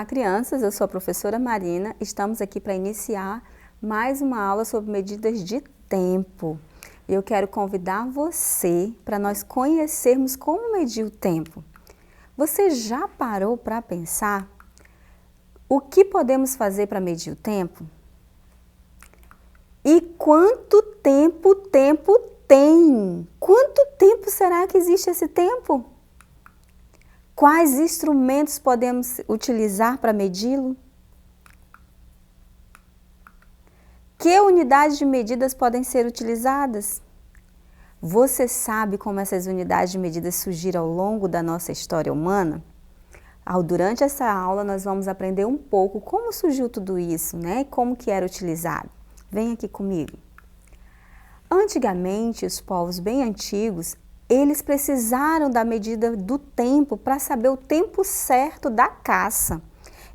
Olá, crianças! Eu sou a professora Marina. Estamos aqui para iniciar mais uma aula sobre medidas de tempo. Eu quero convidar você para nós conhecermos como medir o tempo. Você já parou para pensar o que podemos fazer para medir o tempo? E quanto tempo o tempo tem? Quanto tempo será que existe esse tempo? Quais instrumentos podemos utilizar para medi-lo? Que unidades de medidas podem ser utilizadas? Você sabe como essas unidades de medidas surgiram ao longo da nossa história humana? Durante essa aula nós vamos aprender um pouco como surgiu tudo isso, né? E como que era utilizado. Vem aqui comigo. Antigamente, os povos bem antigos, eles precisaram da medida do tempo para saber o tempo certo da caça.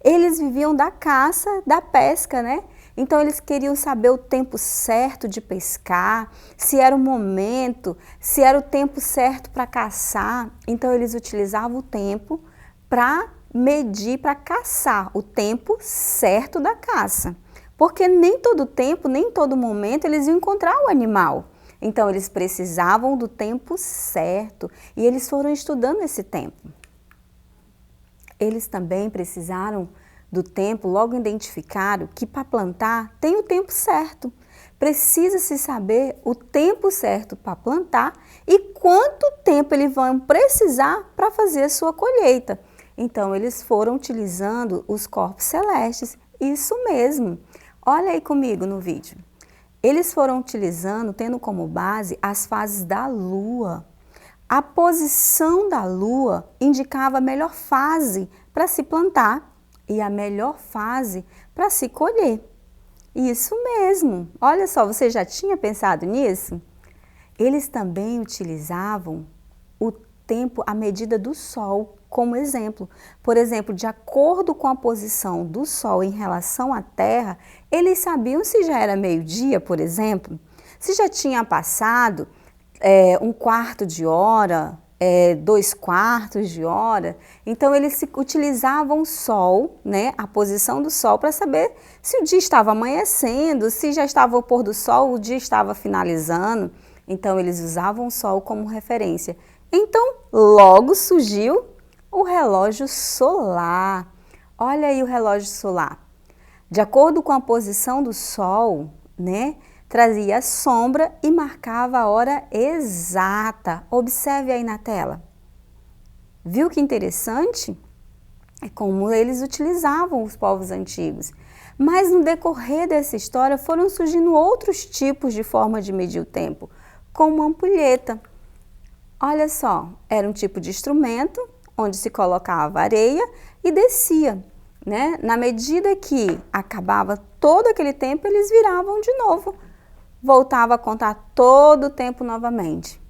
Eles viviam da caça, da pesca, né? Então eles queriam saber o tempo certo de pescar, se era o momento, se era o tempo certo para caçar. Então eles utilizavam o tempo para medir, para caçar, o tempo certo da caça. Porque nem todo tempo, nem todo momento eles iam encontrar o animal. Então, eles precisavam do tempo certo e eles foram estudando esse tempo. Eles também precisaram do tempo, logo identificaram que para plantar tem o tempo certo. Precisa-se saber o tempo certo para plantar e quanto tempo eles vão precisar para fazer a sua colheita. Então, eles foram utilizando os corpos celestes, isso mesmo. Olha aí comigo no vídeo. Eles foram utilizando, tendo como base as fases da Lua. A posição da Lua indicava a melhor fase para se plantar e a melhor fase para se colher. Isso mesmo. Olha só, você já tinha pensado nisso? Eles também utilizavam o tempo, a medida do Sol como exemplo. Por exemplo, de acordo com a posição do Sol em relação à Terra, eles sabiam se já era meio-dia, por exemplo, se já tinha passado um quarto de hora, 2/4 de hora. Então, eles utilizavam o Sol, né, a posição do Sol, para saber se o dia estava amanhecendo, se já estava o pôr do Sol, o dia estava finalizando. Então, eles usavam o Sol como referência. Então, logo surgiu o relógio solar. Olha aí o relógio solar. De acordo com a posição do Sol, né, trazia a sombra e marcava a hora exata. Observe aí na tela. Viu que interessante? É como eles utilizavam os povos antigos. Mas no decorrer dessa história foram surgindo outros tipos de forma de medir o tempo, como a ampulheta. Olha só, era um tipo de instrumento onde se colocava areia e descia, né? Na medida que acabava todo aquele tempo, eles viravam de novo, voltava a contar todo o tempo novamente.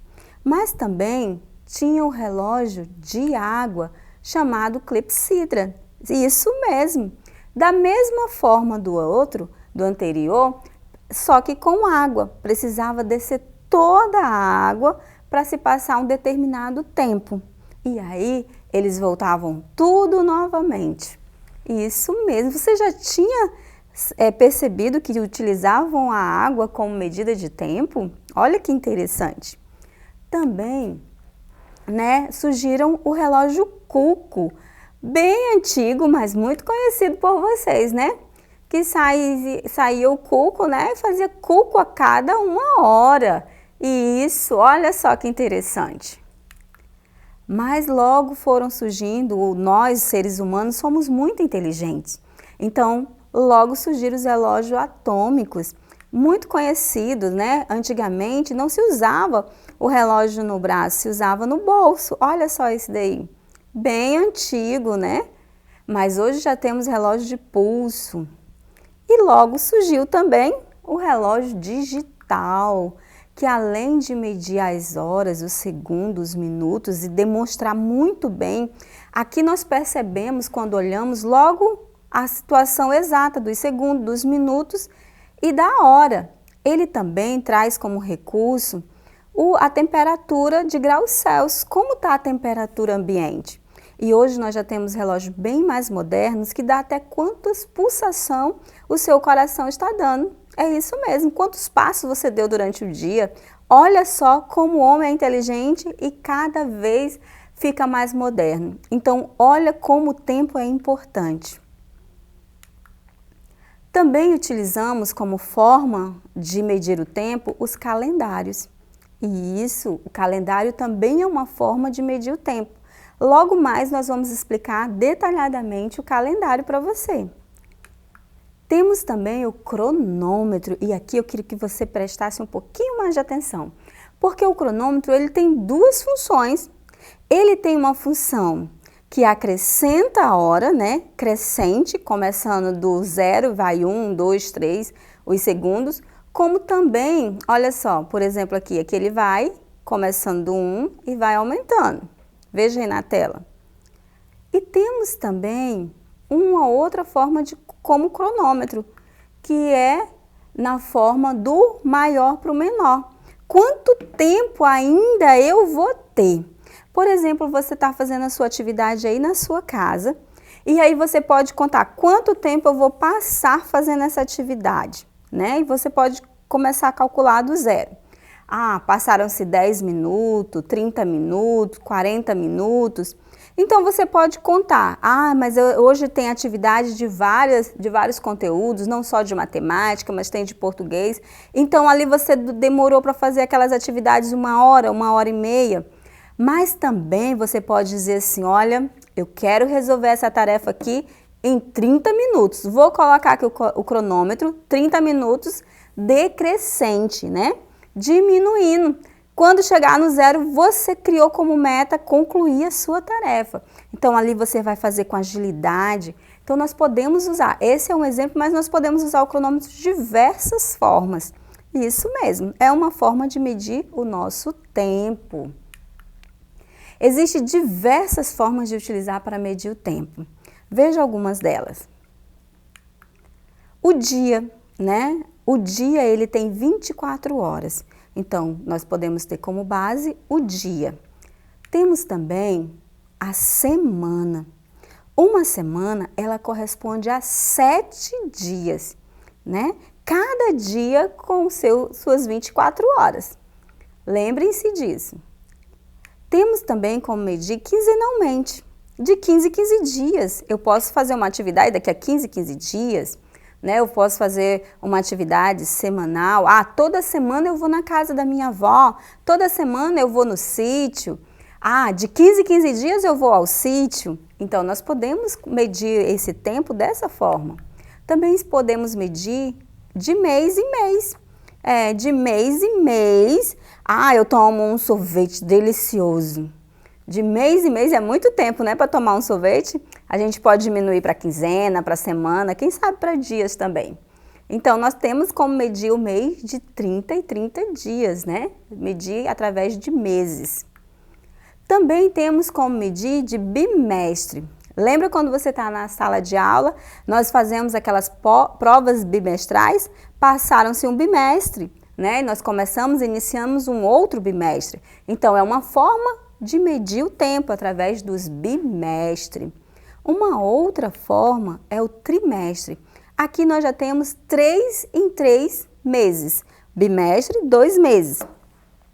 Mas também tinha o relógio de água chamado clepsidra, isso mesmo, da mesma forma do outro, do anterior, só que com água, precisava descer toda a água para se passar um determinado tempo. E aí, eles voltavam tudo novamente. Isso mesmo, você já tinha percebido que utilizavam a água como medida de tempo? Olha que interessante. Também, né, surgiram o relógio Cuco, bem antigo, mas muito conhecido por vocês, né? Que saía o cuco, né, e fazia cuco a cada 1 hora. E isso, olha só que interessante. Mas logo foram surgindo, nós seres humanos somos muito inteligentes. Então, logo surgiram os relógios atômicos, muito conhecidos, né? Antigamente não se usava o relógio no braço, se usava no bolso. Olha só esse daí, bem antigo, né? Mas hoje já temos relógio de pulso. E logo surgiu também o relógio digital, que além de medir as horas, os segundos, os minutos e demonstrar muito bem, aqui nós percebemos quando olhamos logo a situação exata dos segundos, dos minutos e da hora. Ele também traz como recurso a temperatura de graus Celsius. Como está a temperatura ambiente? E hoje nós já temos relógios bem mais modernos que dá até quantas pulsações o seu coração está dando. É isso mesmo, quantos passos você deu durante o dia. Olha só como o homem é inteligente e cada vez fica mais moderno. Então, olha como o tempo é importante. Também utilizamos como forma de medir o tempo os calendários. E isso, o calendário também é uma forma de medir o tempo. Logo mais nós vamos explicar detalhadamente o calendário para você. Temos também o cronômetro, e aqui eu queria que você prestasse um pouquinho mais de atenção, porque o cronômetro ele tem duas funções. Ele tem uma função que acrescenta a hora, né, crescente, começando do 0, vai 1, 2, 3, os segundos, como também, olha só, por exemplo aqui ele vai começando do 1 e vai aumentando. Veja aí na tela. E temos também uma outra forma como cronômetro, que é na forma do maior para o menor. Quanto tempo ainda eu vou ter? Por exemplo, você está fazendo a sua atividade aí na sua casa, e aí você pode contar quanto tempo eu vou passar fazendo essa atividade, né? E você pode começar a calcular do 0. Ah, passaram-se 10 minutos, 30 minutos, 40 minutos. Então, você pode contar. Ah, mas hoje tem atividade de vários conteúdos, não só de matemática, mas tem de português. Então, ali você demorou para fazer aquelas atividades 1 hora e meia. Mas também você pode dizer assim, olha, eu quero resolver essa tarefa aqui em 30 minutos. Vou colocar aqui o cronômetro, 30 minutos decrescente, né? Diminuindo. Quando chegar no 0, você criou como meta concluir a sua tarefa. Então, ali você vai fazer com agilidade. Então, nós podemos usar, esse é um exemplo, mas nós podemos usar o cronômetro de diversas formas. Isso mesmo, é uma forma de medir o nosso tempo. Existem diversas formas de utilizar para medir o tempo. Veja algumas delas. O dia, né? O dia, ele tem 24 horas. Então, nós podemos ter como base o dia. Temos também a semana. Uma semana, ela corresponde a 7 dias, né? Cada dia com suas 24 horas. Lembrem-se disso. Temos também como medir quinzenalmente. De 15 em 15 dias. Eu posso fazer uma atividade daqui a 15 dias, né? Eu posso fazer uma atividade semanal. Ah, toda semana eu vou na casa da minha avó, toda semana eu vou no sítio. Ah, de 15 em 15 dias eu vou ao sítio. Então, nós podemos medir esse tempo dessa forma. Também podemos medir de mês em mês. De mês em mês. Ah, eu tomo um sorvete delicioso. De mês em mês é muito tempo, né, para tomar um sorvete. A gente pode diminuir para quinzena, para semana, quem sabe para dias também. Então, nós temos como medir o mês de 30 em 30 dias, né? Medir através de meses. Também temos como medir de bimestre. Lembra quando você está na sala de aula, nós fazemos aquelas provas bimestrais? Passaram-se um bimestre, né? E nós iniciamos um outro bimestre. Então, é uma forma de medir o tempo através dos bimestres. Uma outra forma é o trimestre. Aqui nós já temos 3 em 3 meses. Bimestre, 2 meses.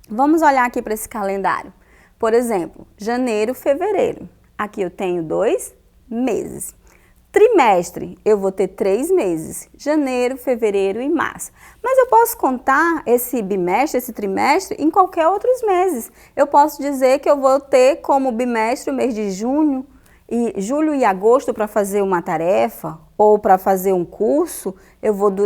Vamos olhar aqui para esse calendário. Por exemplo, janeiro, fevereiro. Aqui eu tenho 2 meses. Trimestre, eu vou ter 3 meses, janeiro, fevereiro e março. Mas eu posso contar esse bimestre, esse trimestre, em qualquer outros meses. Eu posso dizer que eu vou ter como bimestre o mês de julho e agosto para fazer uma tarefa ou para fazer um curso,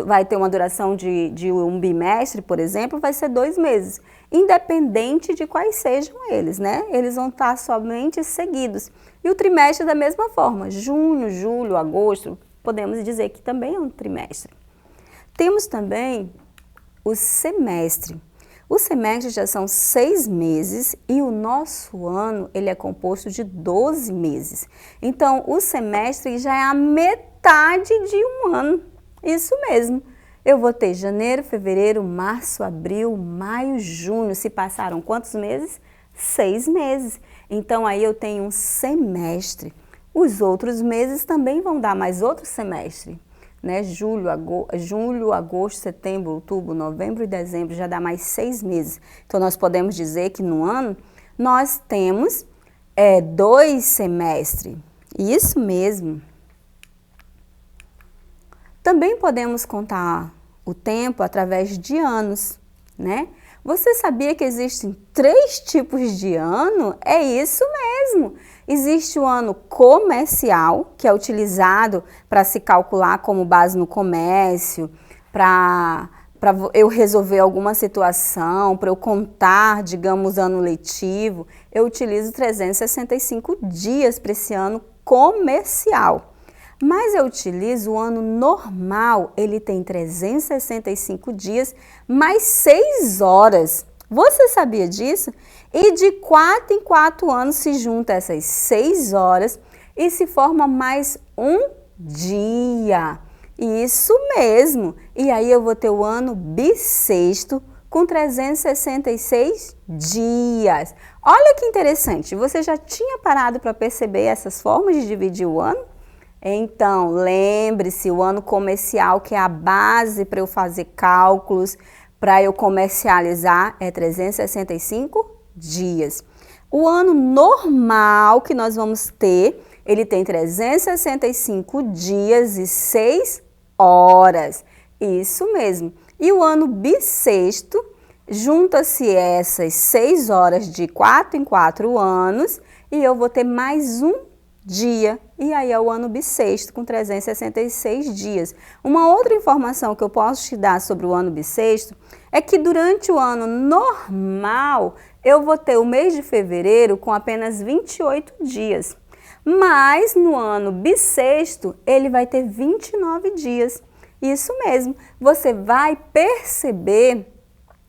vai ter uma duração de um bimestre, por exemplo, vai ser 2 meses. Independente de quais sejam eles, né? Eles vão estar somente seguidos. E o trimestre da mesma forma, junho, julho, agosto, podemos dizer que também é um trimestre. Temos também o semestre. O semestre já são 6 meses e o nosso ano ele é composto de 12 meses. Então, o semestre já é a metade de um ano. Isso mesmo. Eu vou ter janeiro, fevereiro, março, abril, maio, junho. Se passaram quantos meses? 6 meses. Então aí eu tenho um semestre. Os outros meses também vão dar mais outro semestre, né? Julho, agosto, setembro, outubro, novembro e dezembro já dá mais 6 meses. Então nós podemos dizer que no ano nós temos 2 semestres. Isso mesmo. Também podemos contar o tempo através de anos, né? Você sabia que existem 3 tipos de ano? É isso mesmo! Existe o ano comercial, que é utilizado para se calcular como base no comércio, para eu resolver alguma situação, para eu contar, digamos, ano letivo. Eu utilizo 365 dias para esse ano comercial. Mas eu utilizo o ano normal, ele tem 365 dias mais 6 horas. Você sabia disso? E de 4 em 4 anos se junta essas 6 horas e se forma mais um dia. Isso mesmo! E aí eu vou ter o ano bissexto com 366 dias. Olha que interessante, você já tinha parado para perceber essas formas de dividir o ano? Então, lembre-se, o ano comercial, que é a base para eu fazer cálculos, para eu comercializar, é 365 dias. O ano normal que nós vamos ter, ele tem 365 dias e 6 horas. Isso mesmo. E o ano bissexto, junta-se essas 6 horas de 4 em 4 anos e eu vou ter mais um dia, e aí é o ano bissexto com 366 dias. Uma outra informação que eu posso te dar sobre o ano bissexto é que durante o ano normal eu vou ter o mês de fevereiro com apenas 28 dias, mas no ano bissexto ele vai ter 29 dias. Isso mesmo, você vai perceber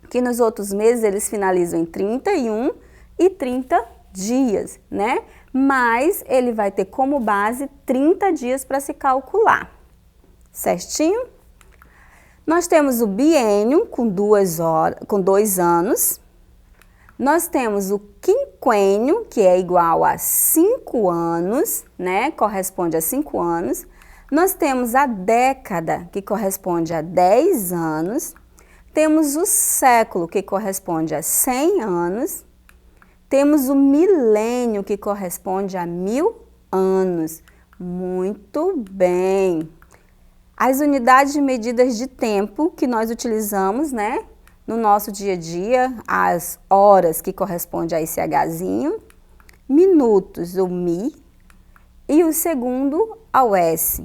que nos outros meses eles finalizam em 31 e 30 dias, né? Mas ele vai ter como base 30 dias para se calcular, certinho? Nós temos o biênio com 2 anos, nós temos o quinquênio, que é igual a 5 anos, né? Corresponde a 5 anos, nós temos a década, que corresponde a 10 anos, temos o século, que corresponde a 100 anos, temos o milênio, que corresponde a 1000 anos. Muito bem! As unidades de medidas de tempo que nós utilizamos, né, no nosso dia a dia, as horas, que corresponde a esse Hzinho, minutos, o Mi, e o segundo ao S,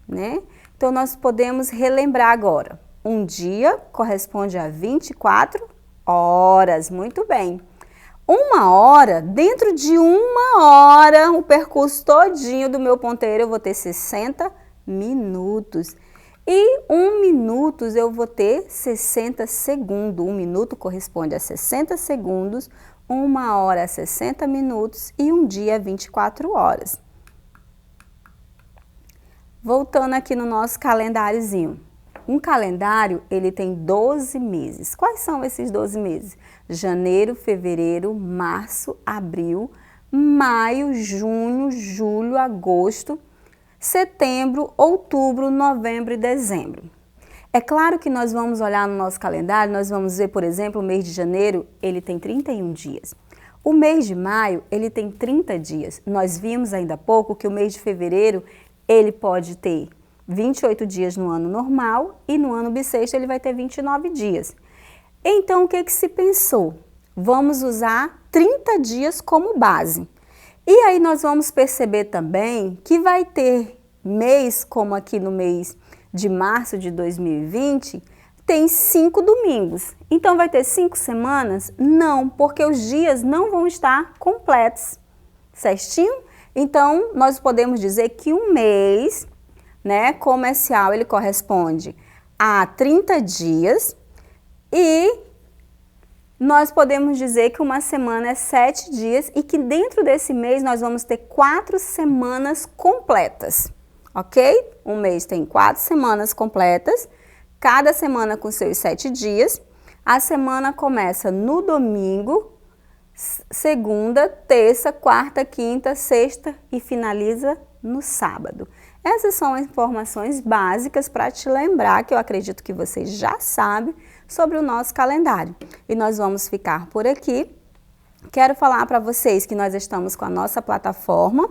né? Então, nós podemos relembrar agora. Um dia corresponde a 24 horas. Muito bem! 1 hora, dentro de 1 hora, o percurso todinho do meu ponteiro, eu vou ter 60 minutos. E 1 minuto eu vou ter 60 segundos. 1 minuto corresponde a 60 segundos, 1 hora a 60 minutos e um dia a 24 horas. Voltando aqui no nosso calendáriozinho. Um calendário, ele tem 12 meses. Quais são esses 12 meses? Janeiro, fevereiro, março, abril, maio, junho, julho, agosto, setembro, outubro, novembro e dezembro. É claro que nós vamos olhar no nosso calendário, nós vamos ver, por exemplo, o mês de janeiro, ele tem 31 dias. O mês de maio, ele tem 30 dias. Nós vimos ainda há pouco que o mês de fevereiro, ele pode ter 28 dias no ano normal e no ano bissexto ele vai ter 29 dias. Então, o que se pensou? Vamos usar 30 dias como base. E aí nós vamos perceber também que vai ter mês, como aqui no mês de março de 2020, tem 5 domingos. Então, vai ter 5 semanas? Não, porque os dias não vão estar completos, certinho? Então, nós podemos dizer que um mês, né, comercial, ele corresponde a 30 dias e nós podemos dizer que uma semana é 7 dias e que dentro desse mês nós vamos ter 4 semanas completas, ok? Um mês tem 4 semanas completas, cada semana com seus 7 dias. A semana começa no domingo, segunda, terça, quarta, quinta, sexta e finaliza no sábado. Essas são as informações básicas para te lembrar, que eu acredito que você já sabe, sobre o nosso calendário. E nós vamos ficar por aqui. Quero falar para vocês que nós estamos com a nossa plataforma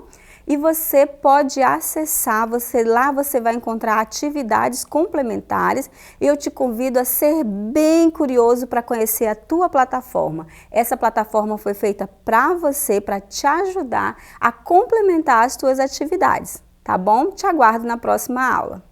e você pode acessar, lá você vai encontrar atividades complementares e eu te convido a ser bem curioso para conhecer a tua plataforma. Essa plataforma foi feita para você, para te ajudar a complementar as tuas atividades, tá bom? Te aguardo na próxima aula.